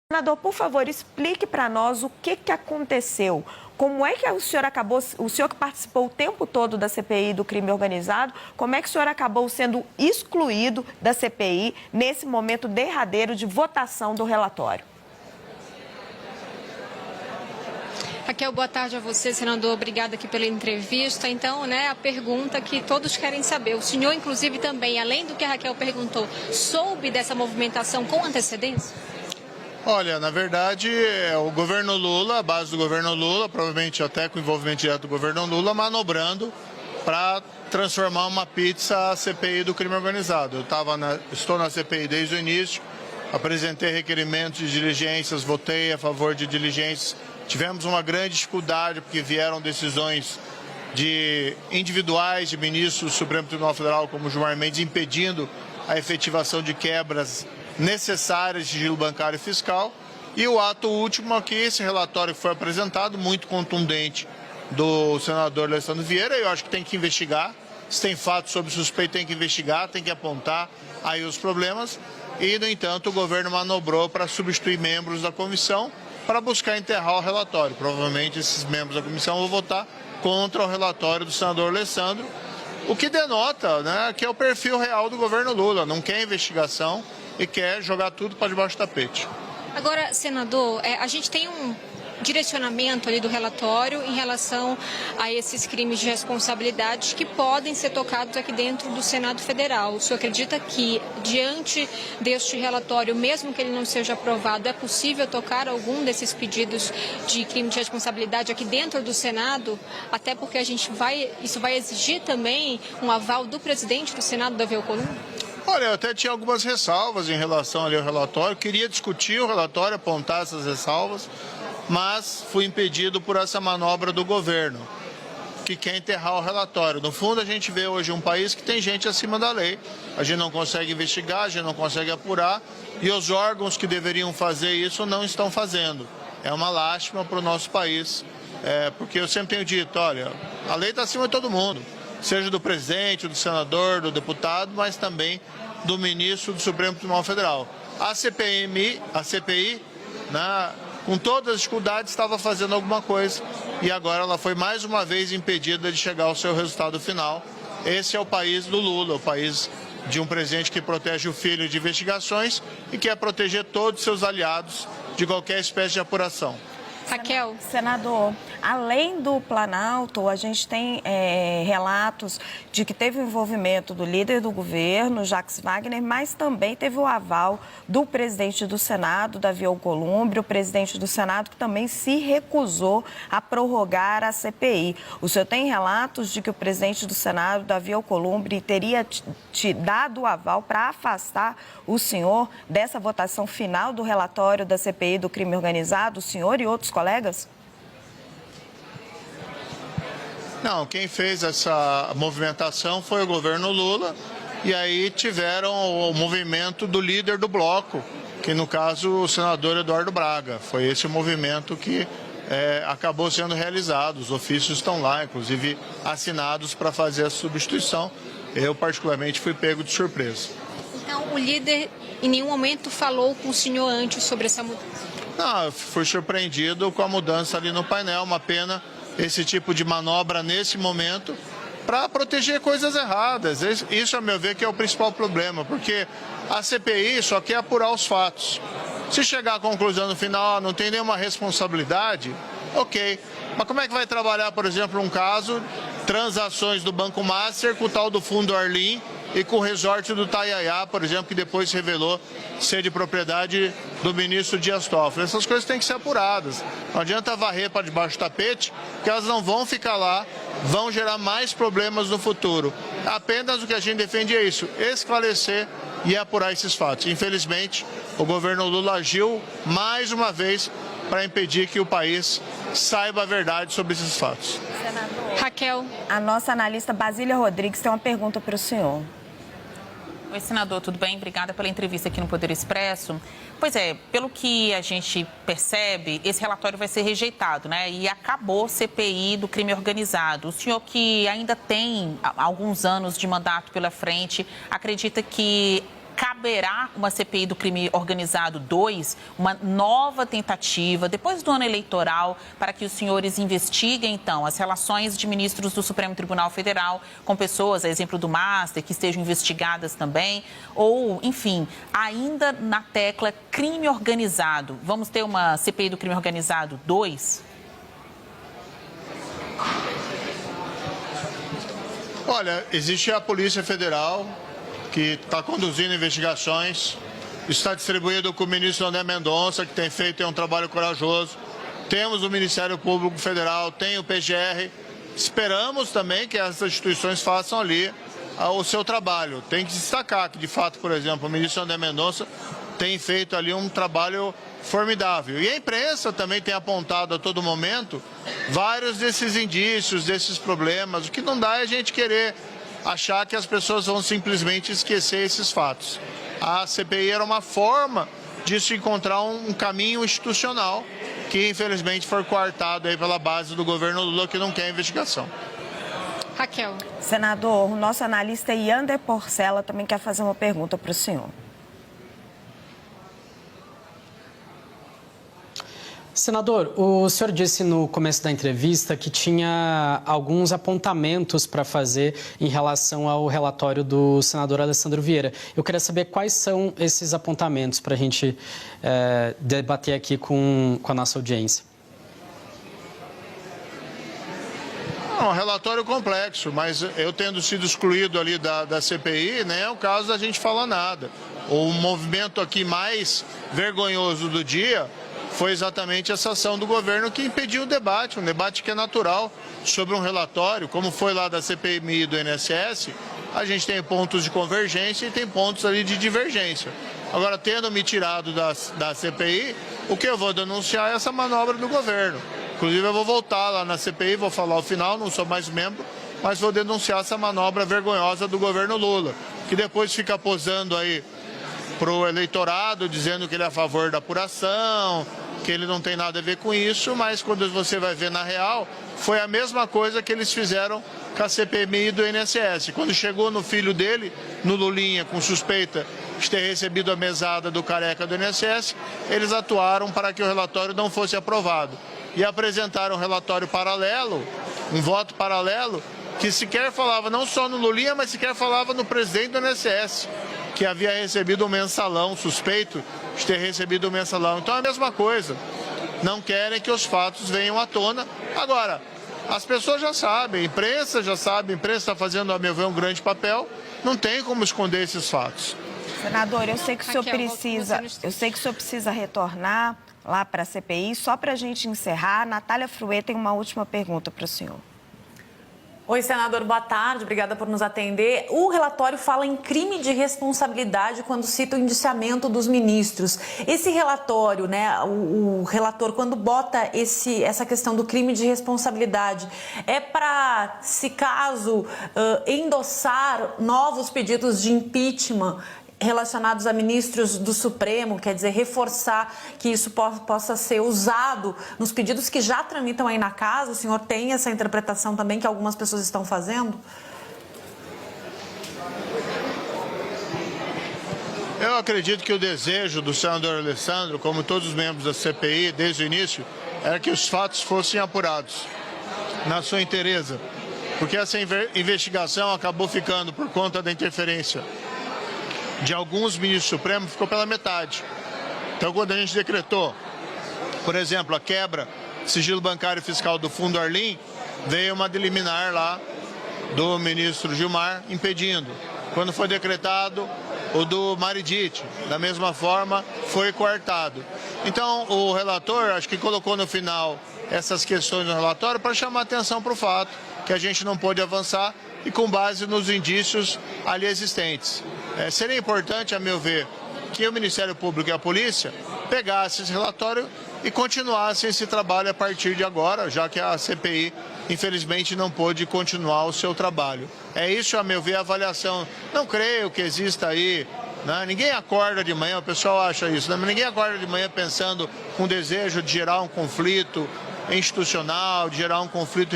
Senador, por favor, explique para nós o que aconteceu. Como é que o senhor que participou o tempo todo da CPI do crime organizado, como é que o senhor acabou sendo excluído da CPI nesse momento derradeiro de votação do relatório? Raquel, boa tarde a você, senador. Obrigada aqui pela entrevista. Então, a pergunta que todos querem saber. O senhor, inclusive, também, além do que a Raquel perguntou, soube dessa movimentação com antecedência? Olha, na verdade, o governo Lula, a base do governo Lula, provavelmente até com envolvimento direto do governo Lula, manobrando para transformar uma pizza a CPI do crime organizado. Estou na CPI desde o início, apresentei requerimentos de diligências, votei a favor de diligências. Tivemos uma grande dificuldade porque vieram decisões individuais de ministros do Supremo Tribunal Federal, como Gilmar Mendes, impedindo a efetivação de quebras necessárias de sigilo bancário e fiscal. E o ato último aqui, esse relatório que foi apresentado, muito contundente, do senador Alessandro Vieira. Eu acho que tem que investigar. Se tem fatos sobre suspeito, tem que investigar, tem que apontar aí os problemas. E, no entanto, o governo manobrou para substituir membros da comissão para buscar enterrar o relatório. Provavelmente esses membros da comissão vão votar contra o relatório do senador Alessandro, o que denota, que é o perfil real do governo Lula. Não quer investigação e quer jogar tudo para debaixo do tapete. Agora, senador, a gente tem um direcionamento ali do relatório em relação a esses crimes de responsabilidade que podem ser tocados aqui dentro do Senado Federal. O senhor acredita que, diante deste relatório, mesmo que ele não seja aprovado, é possível tocar algum desses pedidos de crime de responsabilidade aqui dentro do Senado? Até porque isso vai exigir também um aval do presidente do Senado, Davi Alcolumbre? Olha, eu até tinha algumas ressalvas em relação ali ao relatório, queria discutir o relatório, apontar essas ressalvas, mas fui impedido por essa manobra do governo, que quer enterrar o relatório. No fundo, a gente vê hoje um país que tem gente acima da lei, a gente não consegue investigar, a gente não consegue apurar, e os órgãos que deveriam fazer isso não estão fazendo. É uma lástima para o nosso país, porque eu sempre tenho dito, olha, a lei está acima de todo mundo, seja do presidente, do senador, do deputado, mas também do ministro do Supremo Tribunal Federal. A CPI, com todas as dificuldades, estava fazendo alguma coisa e agora ela foi mais uma vez impedida de chegar ao seu resultado final. Esse é o país do Lula, o país de um presidente que protege o filho de investigações e quer proteger todos os seus aliados de qualquer espécie de apuração. Raquel. Senador, além do Planalto, a gente tem relatos de que teve o envolvimento do líder do governo, Jacques Wagner, mas também teve o aval do presidente do Senado, Davi Alcolumbre, o presidente do Senado, que também se recusou a prorrogar a CPI. O senhor tem relatos de que o presidente do Senado, Davi Alcolumbre, teria te dado o aval para afastar o senhor dessa votação final do relatório da CPI do crime organizado, o senhor e outros colegas? Não, quem fez essa movimentação foi o governo Lula e aí tiveram o movimento do líder do bloco, que no caso o senador Eduardo Braga. Foi esse o movimento que acabou sendo realizado. Os ofícios estão lá, inclusive assinados para fazer a substituição. Eu particularmente fui pego de surpresa. Então o líder em nenhum momento falou com o senhor antes sobre essa mudança? Não, eu fui surpreendido com a mudança ali no painel. Uma pena esse tipo de manobra nesse momento para proteger coisas erradas. Isso, a meu ver, que é o principal problema, porque a CPI só quer apurar os fatos. Se chegar à conclusão no final, não tem nenhuma responsabilidade, ok. Mas como é que vai trabalhar, por exemplo, um caso, transações do Banco Master com o tal do Fundo Arlim e com o resort do Taiaiá, por exemplo, que depois se revelou ser de propriedade do ministro Dias Toffoli. Essas coisas têm que ser apuradas. Não adianta varrer para debaixo do tapete, porque elas não vão ficar lá, vão gerar mais problemas no futuro. Apenas o que a gente defende é isso, esclarecer e apurar esses fatos. Infelizmente, o governo Lula agiu mais uma vez para impedir que o país saiba a verdade sobre esses fatos. Senador, Raquel. A nossa analista Basília Rodrigues tem uma pergunta para o senhor. Oi, senador, tudo bem? Obrigada pela entrevista aqui no Poder Expresso. Pois é, pelo que a gente percebe, esse relatório vai ser rejeitado, E acabou a CPI do crime organizado. O senhor, que ainda tem alguns anos de mandato pela frente, acredita que caberá uma CPI do crime organizado 2, uma nova tentativa, depois do ano eleitoral, para que os senhores investiguem, então, as relações de ministros do Supremo Tribunal Federal com pessoas, a exemplo do Master, que estejam investigadas também, ou, enfim, ainda na tecla crime organizado. Vamos ter uma CPI do crime organizado 2? Olha, existe a Polícia Federal, que está conduzindo investigações, está distribuído com o ministro André Mendonça, que tem feito um trabalho corajoso. Temos o Ministério Público Federal, tem o PGR. Esperamos também que essas instituições façam ali o seu trabalho. Tem que destacar que, de fato, por exemplo, o ministro André Mendonça tem feito ali um trabalho formidável. E a imprensa também tem apontado a todo momento vários desses indícios, desses problemas. O que não dá é a gente querer achar que as pessoas vão simplesmente esquecer esses fatos. A CPI era uma forma de se encontrar um caminho institucional que, infelizmente, foi coartado aí pela base do governo Lula, que não quer investigação. Raquel. Senador, o nosso analista Yander Porcela também quer fazer uma pergunta para o senhor. Senador, o senhor disse no começo da entrevista que tinha alguns apontamentos para fazer em relação ao relatório do senador Alessandro Vieira. Eu queria saber quais são esses apontamentos para a gente debater aqui com a nossa audiência. Um relatório complexo, mas eu tendo sido excluído ali da CPI, nem é o caso da gente falar nada. O movimento aqui mais vergonhoso do dia foi exatamente essa ação do governo que impediu o debate, um debate que é natural sobre um relatório, como foi lá da CPMI e do INSS, a gente tem pontos de convergência e tem pontos ali de divergência. Agora, tendo me tirado da CPI, o que eu vou denunciar é essa manobra do governo. Inclusive, eu vou voltar lá na CPI, vou falar ao final, não sou mais membro, mas vou denunciar essa manobra vergonhosa do governo Lula, que depois fica posando aí para o eleitorado, dizendo que ele é a favor da apuração, que ele não tem nada a ver com isso, mas quando você vai ver na real, foi a mesma coisa que eles fizeram com a CPMI do INSS. Quando chegou no filho dele, no Lulinha, com suspeita de ter recebido a mesada do careca do INSS, eles atuaram para que o relatório não fosse aprovado. E apresentaram um relatório paralelo, um voto paralelo, que sequer falava não só no Lulinha, mas sequer falava no presidente do INSS, que havia recebido um mensalão, suspeito de ter recebido um mensalão. Então é a mesma coisa. Não querem que os fatos venham à tona. Agora, as pessoas já sabem, a imprensa já sabe, a imprensa está fazendo, a meu ver, um grande papel. Não tem como esconder esses fatos. Senador, eu sei que o senhor precisa retornar lá para a CPI. Só para a gente encerrar, Natália Fruet tem uma última pergunta para o senhor. Oi, senador, boa tarde, obrigada por nos atender. O relatório fala em crime de responsabilidade quando cita o indiciamento dos ministros. Esse relatório, né, o relator, quando bota essa questão do crime de responsabilidade, é para, se caso, endossar novos pedidos de impeachment relacionados a ministros do Supremo, quer dizer, reforçar que isso possa ser usado nos pedidos que já tramitam aí na casa? O senhor tem essa interpretação também que algumas pessoas estão fazendo? Eu acredito que o desejo do senador Alessandro, como todos os membros da CPI, desde o início, era que os fatos fossem apurados na sua inteireza, porque essa investigação acabou ficando, por conta da interferência de alguns ministros supremos, ficou pela metade. Então, quando a gente decretou, por exemplo, a quebra do sigilo bancário e fiscal do Fundo Arlim, veio uma liminar lá do ministro Gilmar impedindo. Quando foi decretado o do Maridit, da mesma forma, foi coartado. Então, o relator, acho que colocou no final essas questões no relatório para chamar atenção para o fato que a gente não pôde avançar e com base nos indícios ali existentes. Seria importante, a meu ver, que o Ministério Público e a Polícia pegassem esse relatório e continuassem esse trabalho a partir de agora, já que a CPI, infelizmente, não pôde continuar o seu trabalho. É isso, a meu ver, a avaliação. Não creio que exista aí, né? Ninguém acorda de manhã, o pessoal acha isso, né? Ninguém acorda de manhã pensando com o desejo de gerar um conflito institucional, de gerar um conflito